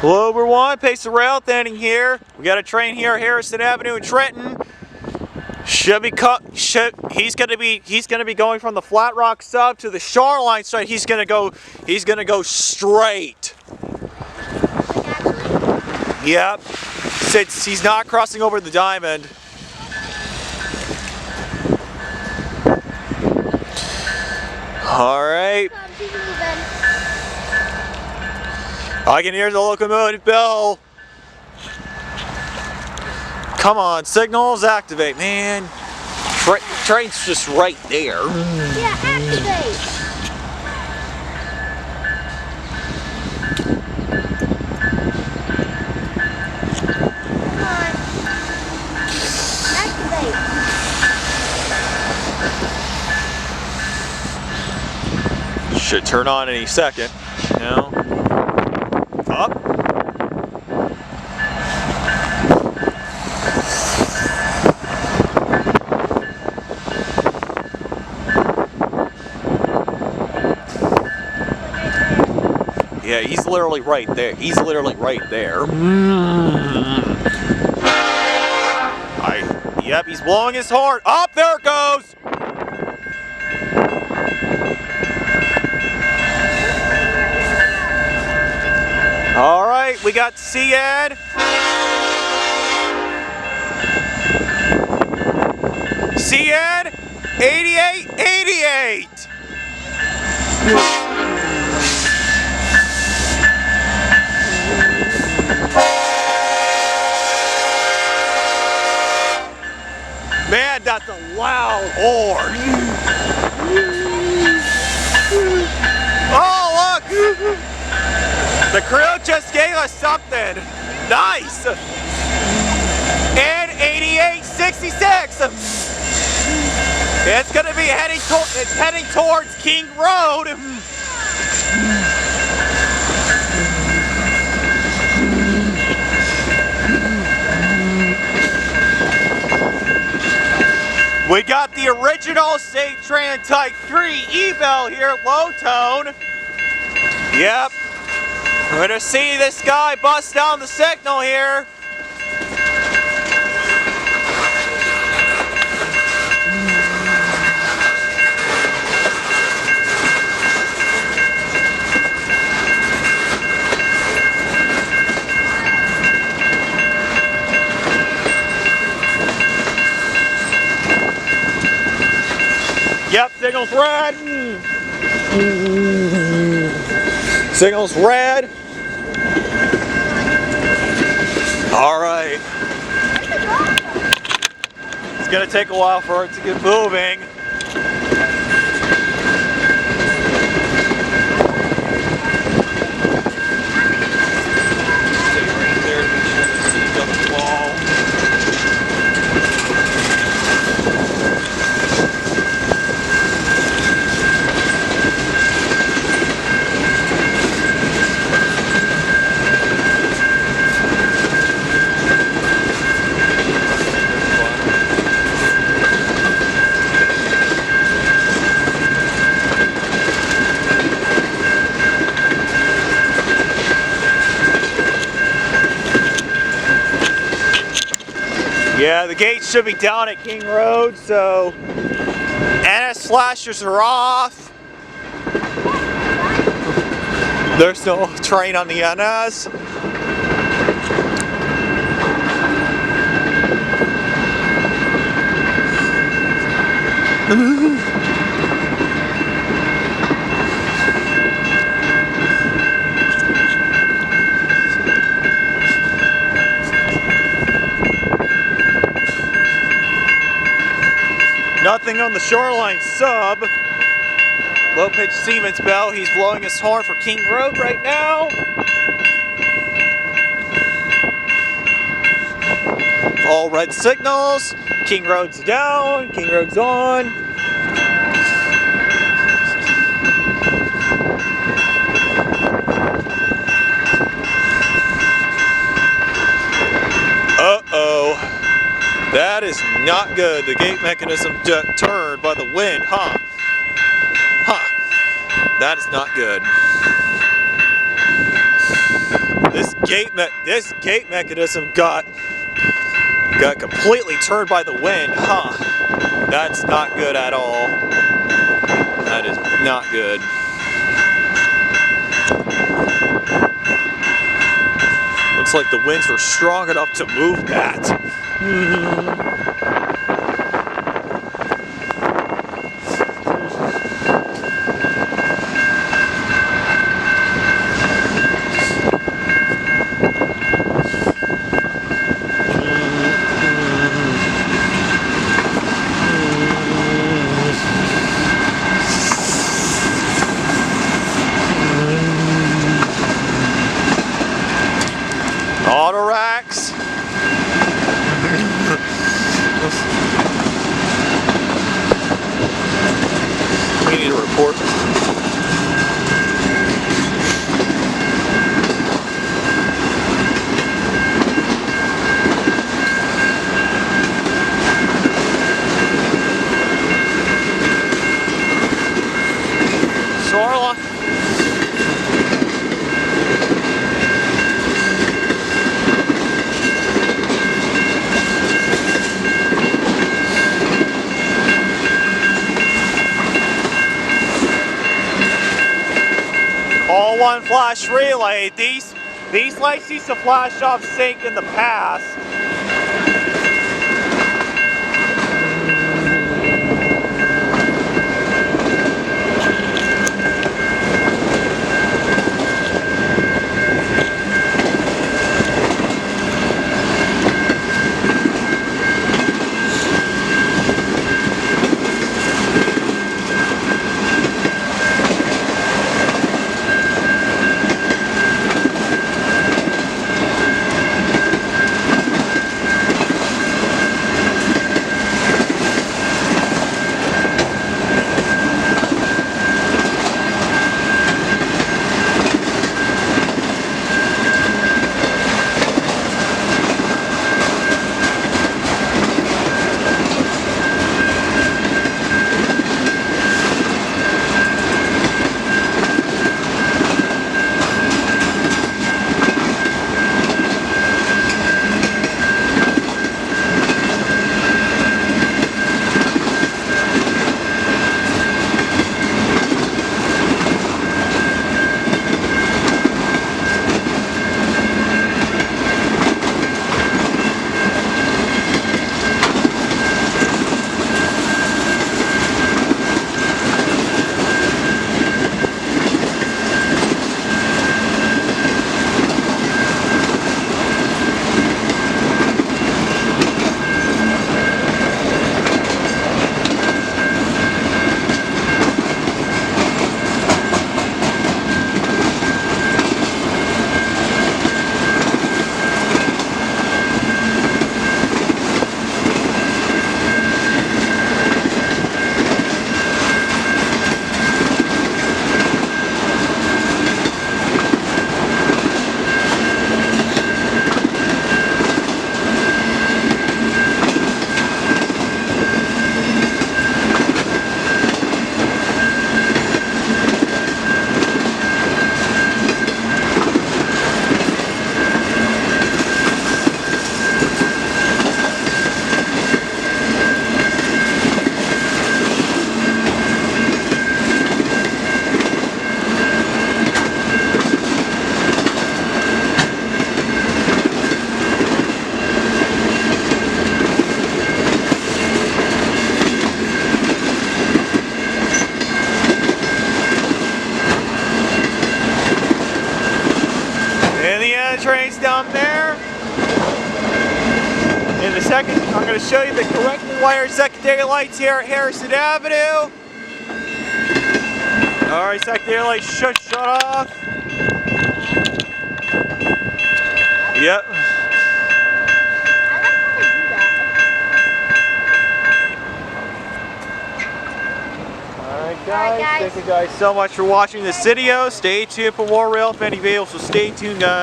Over 1, pace the rail thinning here. We got a train here, Harrison Avenue in Trenton. He's gonna be going from the Flat Rock sub to the Shoreline side. He's gonna go straight. Yep. Since he's not crossing over the diamond. All right. I can hear the locomotive bell. Come on, signals activate, man. Train's just right there. Yeah, activate. Come on. Activate. Should turn on any second. No. Up. Yeah, he's literally right there. He's literally right there. Yep, he's blowing his horn. Up, there it goes. All right, we got CN. CN 8888. Man, that's a loud horn. Oh, look! The crew just gave us something. Nice! And 8866. It's gonna be heading towards King Road. We got the original St. Tran Type 3 E-Bell here at Low Tone. Yep. We're gonna see this guy bust down the signal here. Yep, signal's red. Signal's red. All right. It's gonna take a while for it to get moving. Stay right there to make sure the seat doesn't fall. Yeah, the gates should be down at King Road, so NS slashers are off. There's no train on the NS. Nothing on the Shoreline sub. Low pitch Siemens bell. He's blowing his horn for King Road right now. All red signals. King Road's down. King Road's on. Uh-oh. That is not good. The gate mechanism turned by the wind, huh? Huh. That is not good. This this gate mechanism got completely turned by the wind. Huh. That's not good at all. That is not good. Looks like the winds were strong enough to move that. Auto racks. We need a report. Sorla. All one flash relay. These lights used to flash off sync in the past. Trains down there. In a second, I'm going to show you the correctly wired secondary lights here at Harrison Avenue. Alright, secondary lights should shut off. Yep. Alright guys, thank you guys so much for watching this video. Stay tuned for more real Fanny videos, so stay tuned guys.